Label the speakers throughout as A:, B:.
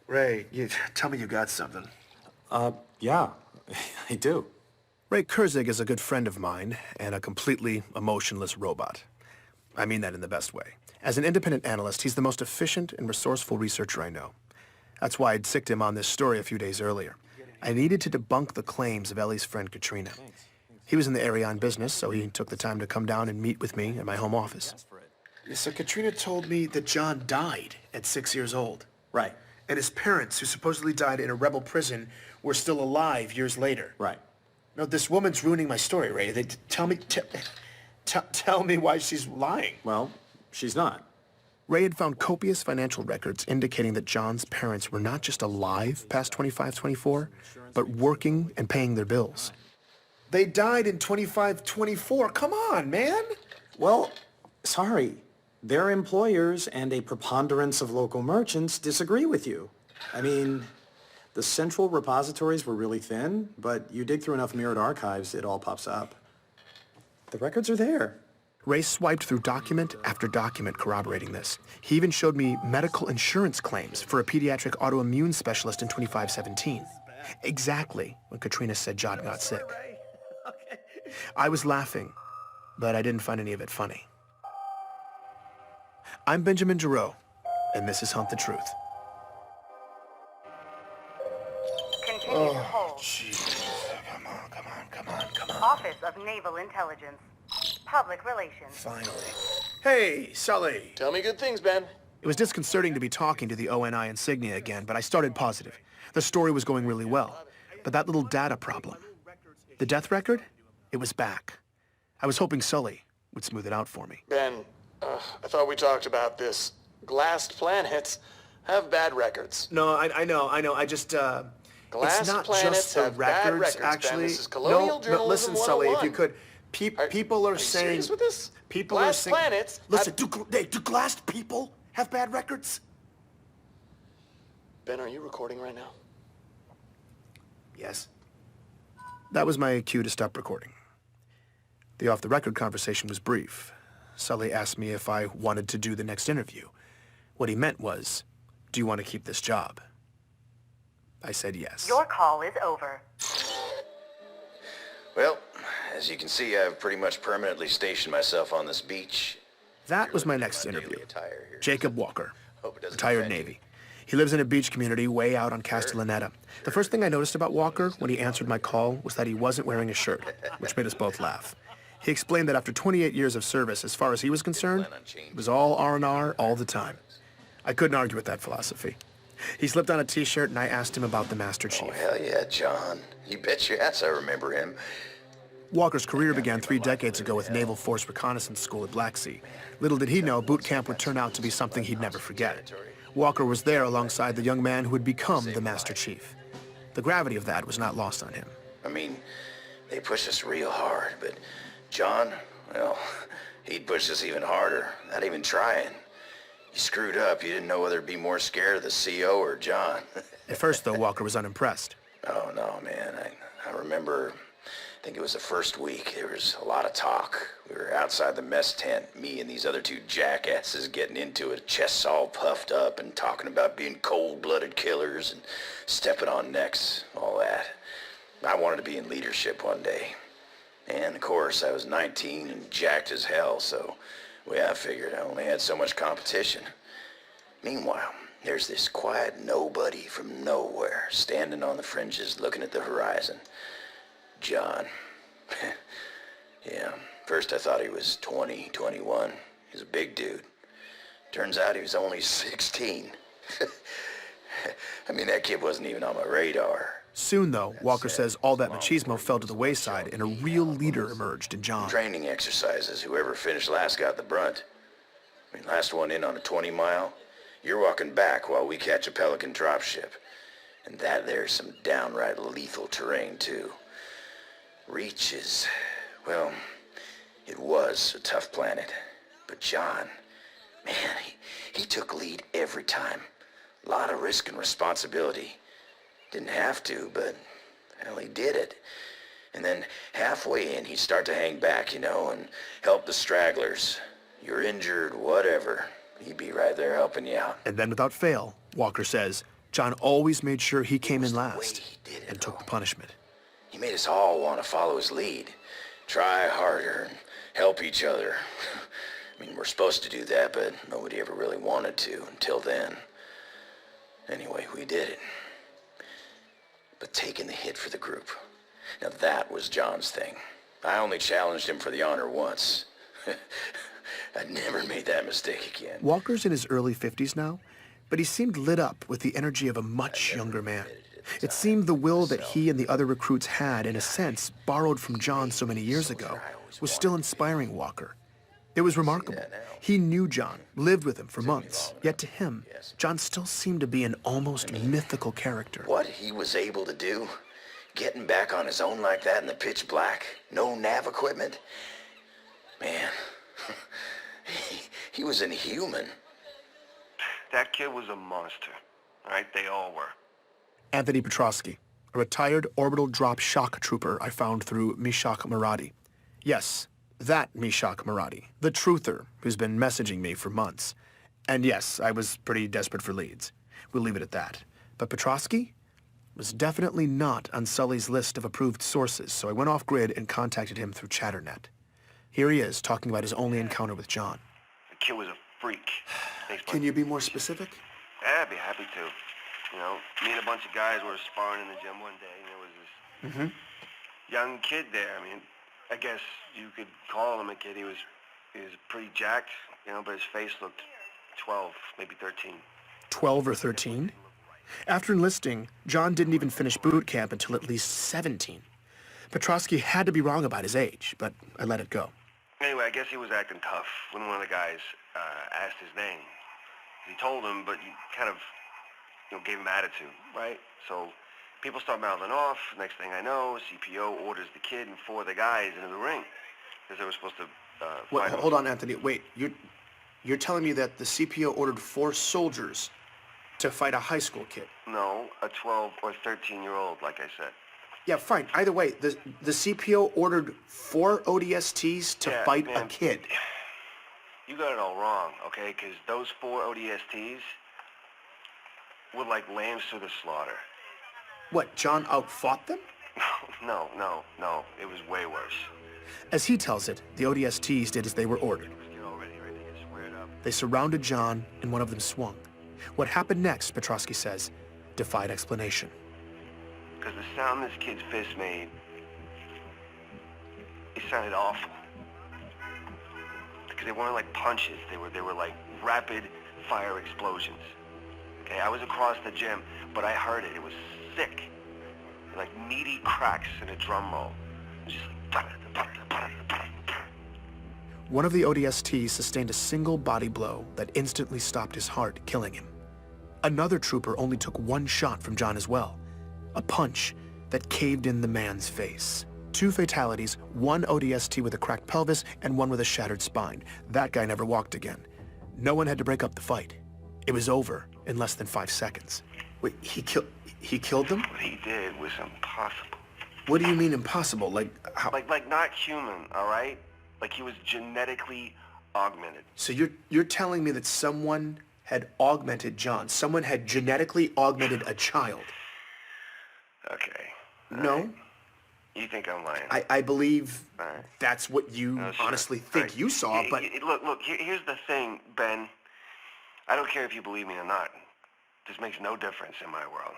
A: Ray, tell me you got something.
B: Yeah, I do.
A: Ray Kurzig is a good friend of mine and a completely emotionless robot. I mean that in the best way. As an independent analyst, he's the most efficient and resourceful researcher I know. That's why I'd sicked him on this story a few days earlier. I needed to debunk the claims of Ellie's friend Katrina. He was in the area on business, so he took the time to come down and meet with me at my home office. So Katrina told me that John died at 6 years old.
B: Right.
A: And his parents, who supposedly died in a rebel prison, were still alive years later.
B: Right.
A: No, this woman's ruining my story, Ray. Tell me why she's lying.
B: Well, she's not.
A: Ray had found copious financial records indicating that John's parents were not just alive past 25-24, but working and paying their bills. They died in 25-24. Come on, man.
B: Well, sorry. Their employers and a preponderance of local merchants disagree with you. I mean, the central repositories were really thin, but you dig through enough mirrored archives, it all pops up. The records are there.
A: Ray swiped through document after document corroborating this. He even showed me medical insurance claims for a pediatric autoimmune specialist in 2517. Exactly when Katrina said John got sick. I was laughing, but I didn't find any of it funny. I'm Benjamin Giroux, and this is Hunt the Truth.
C: Continue to hold.
A: Jeez. Come on.
C: Office of Naval Intelligence. Public Relations.
A: Finally. Hey, Sully.
D: Tell me good things, Ben.
A: It was disconcerting to be talking to the ONI insignia again, but I started positive. The story was going really well. But that little data problem, the death record, it was back. I was hoping Sully would smooth it out for me.
D: Ben, I thought we talked about this. Glassed planets have bad records.
A: No, I know. I just,
D: Glassed
A: it's not
D: planets
A: just the
D: have bad
A: records,
D: Ben.
A: actually.
D: This is colonial
A: No,
D: journalism
A: listen, Sully, if you
D: 101.
A: could. People are saying...
D: serious with this?
A: People
D: Glassed
A: are saying...
D: planets
A: Listen, do glassed people have bad records?
D: Ben, are you recording right now?
A: Yes. That was my cue to stop recording. The off-the-record conversation was brief. Sully asked me if I wanted to do the next interview. What he meant was, do you want to keep this job? I said yes.
C: Your call is over.
E: Well, as you can see, I've pretty much permanently stationed myself on this beach.
A: That was my next interview.
E: Attire here.
A: Jacob Walker,
E: Hope it doesn't
A: retired
E: offend you.
A: Navy. He lives in a beach community way out on Castellaneta. The first thing I noticed about Walker when he answered my call was that he wasn't wearing a shirt, which made us both laugh. He explained that after 28 years of service, as far as he was concerned, it was all R&R all the time. I couldn't argue with that philosophy. He slipped on a t-shirt and I asked him about the Master Chief.
E: Oh, hell yeah, John. You bet your ass I remember him.
A: Walker's career began 3 decades ago with Naval Force Reconnaissance School at Black Sea. Little did he know boot camp would turn out to be something he'd never forget. Walker was there alongside the young man who would become the Master Chief. The gravity of that was not lost on him.
E: I mean, they pushed us real hard, but John, well, he'd push us even harder, not even trying. You screwed up, you didn't know whether to be more scared of the CO or John.
A: At first, though, Walker was unimpressed.
E: Oh, no, man. I remember, I think it was the first week, there was a lot of talk. We were outside the mess tent, me and these other 2 jackasses getting into it, chests all puffed up and talking about being cold-blooded killers and stepping on necks, all that. I wanted to be in leadership one day. And, of course, I was 19 and jacked as hell, so, well, I figured I only had so much competition. Meanwhile, there's this quiet nobody from nowhere standing on the fringes looking at the horizon. John. Yeah, first I thought he was 20, 21. He's a big dude. Turns out he was only 16. I mean, that kid wasn't even on my radar.
A: Soon, though, Walker says all that machismo fell to the wayside and a real leader emerged in John.
E: Training exercises, whoever finished last got the brunt. I mean, last one in on a 20-mile, you're walking back while we catch a Pelican dropship. And that there's some downright lethal terrain, too. Reach is, well, it was a tough planet. But John, man, he took lead every time. A lot of risk and responsibility. Didn't have to, but, well, he did it. And then halfway in, he'd start to hang back, you know, and help the stragglers. You're injured, whatever. He'd be right there helping you out.
A: And then without fail, Walker says, John always made sure he came in
E: the way
A: last
E: he did it,
A: and took the
E: though.
A: punishment.
E: He made us all want to follow his lead. Try harder and help each other. I mean, we're supposed to do that, but nobody ever really wanted to until then. Anyway, we did it. But taking the hit for the group, now that was John's thing. I only challenged him for the honor once. I'd never made that mistake again.
A: Walker's in his early 50s now, but he seemed lit up with the energy of a much younger man. It seemed the will that he and the other recruits had, in a sense, borrowed from John so many years ago, was still inspiring Walker. It was remarkable. He knew John, lived with him for months, yet to him, John still seemed to be an almost mythical character.
E: What he was able to do, getting back on his own like that in the pitch black, no nav equipment, man, he was inhuman.
F: That kid was a monster, right? They all were.
A: Anthony Petrosky, a retired orbital drop shock trooper I found through Mishak Maradi. Yes, that Mishak Maradi, the truther who's been messaging me for months. And yes, I was pretty desperate for leads. We'll leave it at that. But Petrosky was definitely not on Sully's list of approved sources, so I went off-grid and contacted him through Chatternet. Here he is, talking about his only encounter with John.
F: The kid was a freak. Thanks, bud.
A: Can you be more specific?
F: Yeah, I'd be happy to. You know, me and a bunch of guys were sparring in the gym one day, and there was this young kid there. I mean, I guess you could call him a kid. He was pretty jacked, you know, but his face looked 12, maybe 13.
A: 12 or 13? After enlisting, John didn't even finish boot camp until at least 17. Petrosky had to be wrong about his age, but I let it go.
F: Anyway, I guess he was acting tough when one of the guys asked his name. He told him, but he kind of, you know, gave him attitude, right? So people start mouthing off. Next thing I know, CPO orders the kid and 4 of the guys into the ring because they were supposed to fight him.
A: Hold on, Anthony. Wait, you're telling me that the CPO ordered 4 soldiers to fight a high school kid?
F: No, a 12 or 13-year-old, like I said.
A: Yeah, fine. Either way, the CPO ordered 4 ODSTs to fight a kid.
F: You got it all wrong, okay? Because those 4 ODSTs were like lambs to the slaughter.
A: What, John outfought them?
F: No. It was way worse.
A: As he tells it, the ODSTs did as they were ordered.
F: Get all ready, right? They get squared up.
A: They surrounded John, and one of them swung. What happened next, Petrosky says, defied explanation.
F: Because the sound this kid's fist made, it sounded awful. Because they weren't like punches, they were like rapid fire explosions. Okay, I was across the gym, but I heard it. It was sick. Like meaty cracks in a drum roll. It was just like...
A: One of the ODSTs sustained a single body blow that instantly stopped his heart, killing him. Another trooper only took 1 shot from John as well. A punch that caved in the man's face. 2 fatalities, 1 ODST with a cracked pelvis and 1 with a shattered spine. That guy never walked again. No one had to break up the fight. It was over in less than 5 seconds. Wait, he killed them?
F: What he did was impossible.
A: What do you mean impossible? Like how?
F: Like not human, all right? Like he was genetically augmented.
A: So you're telling me that someone had augmented John? Someone had genetically augmented a child?
F: Okay.
A: No?
F: Right. You think I'm lying?
A: I believe
F: Right.
A: that's what you
F: No, sure.
A: honestly think
F: Right.
A: you saw, but...
F: Look, here's the thing, Ben. I don't care if you believe me or not. This makes no difference in my world.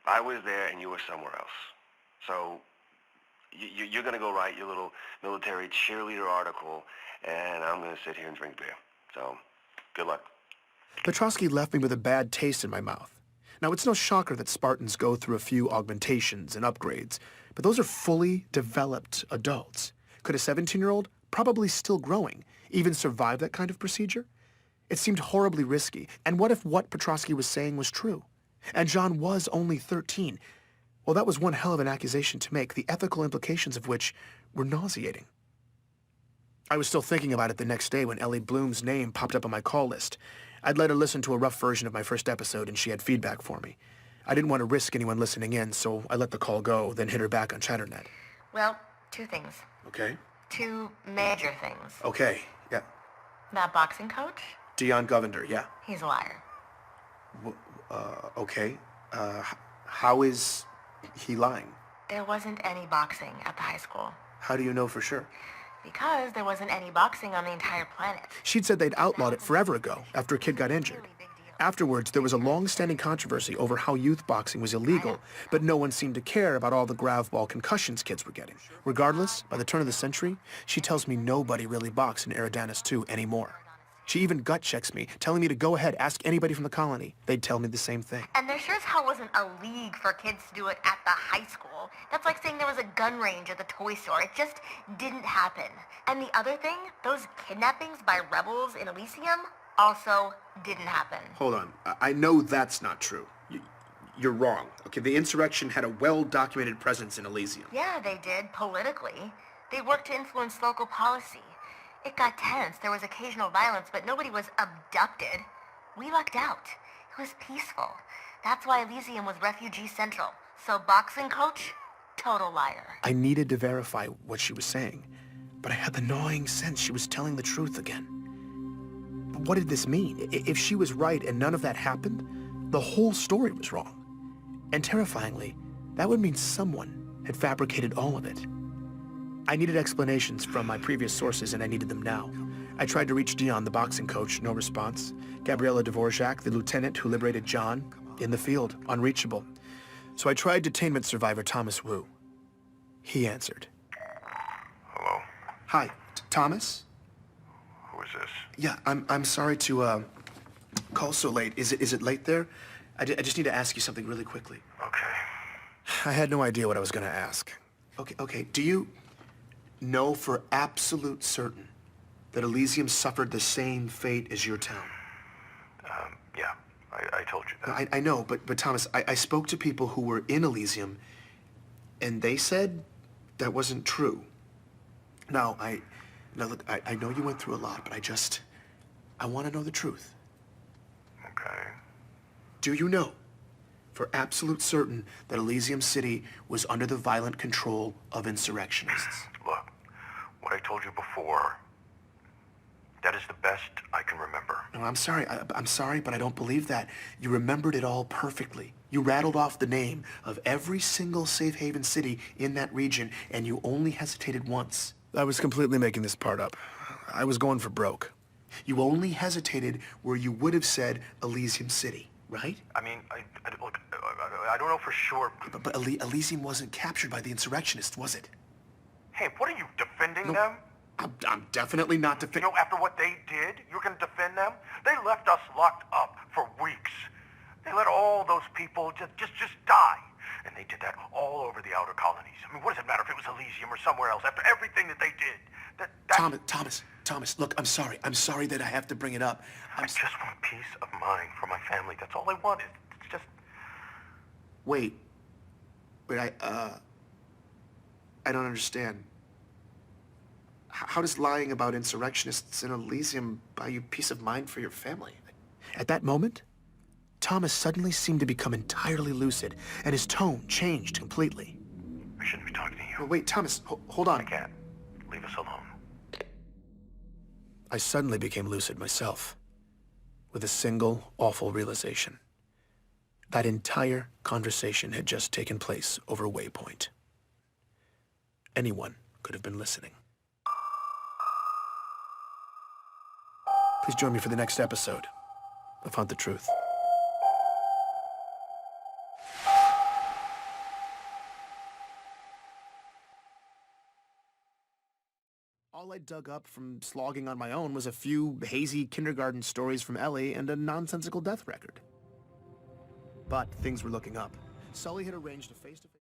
F: I was there and you were somewhere else. So you're going to go write your little military cheerleader article, and I'm going to sit here and drink beer. So good luck.
A: Petrosky left me with a bad taste in my mouth. Now, it's no shocker that Spartans go through a few augmentations and upgrades, but those are fully developed adults. Could a 17-year-old, probably still growing, even survive that kind of procedure? It seemed horribly risky, and what if what Petrosky was saying was true? And John was only 13. Well, that was one hell of an accusation to make, the ethical implications of which were nauseating. I was still thinking about it the next day when Ellie Bloom's name popped up on my call list. I'd let her listen to a rough version of my first episode, and she had feedback for me. I didn't want to risk anyone listening in, so I let the call go, then hit her back on Chatternet.
C: Well, 2 things.
A: Okay.
C: 2 major things.
A: Okay, yeah.
C: That boxing coach,
A: Dion Govender, yeah.
C: he's a liar.
A: Okay. How is he lying?
C: There wasn't any boxing at the high school.
A: How do you know for sure?
C: Because there wasn't any boxing on the entire planet.
A: She'd said they'd outlawed it forever ago, after a kid got injured.
C: Really big deal.
A: Afterwards, there was a long-standing controversy over how youth boxing was illegal, but no one seemed to care about all the grav ball concussions kids were getting. Regardless, by the turn of the century, she tells me nobody really boxed in Eridanus 2 anymore. She even gut checks me, telling me to go ahead, ask anybody from the colony. They'd tell me the same thing.
C: And there sure as hell wasn't a league for kids to do it at the high school. That's like saying there was a gun range at the toy store. It just didn't happen. And the other thing, those kidnappings by rebels in Elysium also didn't happen.
A: Hold on. I know that's not true. You're wrong. Okay, the insurrection had a well-documented presence in Elysium.
C: Yeah, they did, politically. They worked to influence local policy. It got tense. There was occasional violence, but nobody was abducted. We lucked out. It was peaceful. That's why Elysium was refugee central. So boxing coach, total liar.
A: I needed to verify what she was saying, but I had the gnawing sense she was telling the truth again. But what did this mean? If she was right and none of that happened, the whole story was wrong. And terrifyingly, that would mean someone had fabricated all of it. I needed explanations from my previous sources, and I needed them now. I tried to reach Dion, the boxing coach, no response. Gabriella Dvorak, the lieutenant who liberated John, in the field, unreachable. So I tried detainment survivor Thomas Wu. He answered.
F: Hello?
A: Hi, Thomas?
F: Who is this?
A: Yeah, I'm sorry to call so late. Is it late there? I just need to ask you something really quickly.
F: Okay.
A: I had no idea what I was going to ask. Okay, do you know for absolute certain that Elysium suffered the same fate as your town?
F: Yeah, I told you that.
A: I know, but Thomas, I spoke to people who were in Elysium, and they said that wasn't true. Now, look, I know you went through a lot, but I want to know the truth.
F: Okay.
A: Do you know for absolute certain that Elysium City was under the violent control of insurrectionists?
F: Look, what I told you before, that is the best I can remember.
A: No, I'm sorry. I'm sorry, but I don't believe that. You remembered it all perfectly. You rattled off the name of every single safe haven city in that region, and you only hesitated once. I was completely making this part up. I was going for broke. You only hesitated where you would have said Elysium City, right?
F: I mean, look, I don't know for sure.
A: But Elysium wasn't captured by the insurrectionists, was it?
F: Hey, what are you, defending them?
A: I'm definitely not
F: You know, after what they did, you're going to defend them? They left us locked up for weeks. They let all those people just die. And they did that all over the outer colonies. I mean, what does it matter if it was Elysium or somewhere else after everything that they did?
A: Thomas, look, I'm sorry. I'm sorry that I have to bring it up.
F: I just want peace of mind for my family. That's all I want. It's just...
A: Wait, I don't understand. How does lying about insurrectionists in Elysium buy you peace of mind for your family? At that moment, Thomas suddenly seemed to become entirely lucid, and his tone changed completely.
F: I shouldn't be talking to you.
A: Wait, Thomas, hold on.
F: I can't. Leave us alone.
A: I suddenly became lucid myself, with a single awful realization. That entire conversation had just taken place over Waypoint. Anyone could have been listening. Please join me for the next episode of Hunt the Truth. All I dug up from slogging on my own was a few hazy kindergarten stories from Ellie and a nonsensical death record. But things were looking up. Sully had arranged a face-to-face...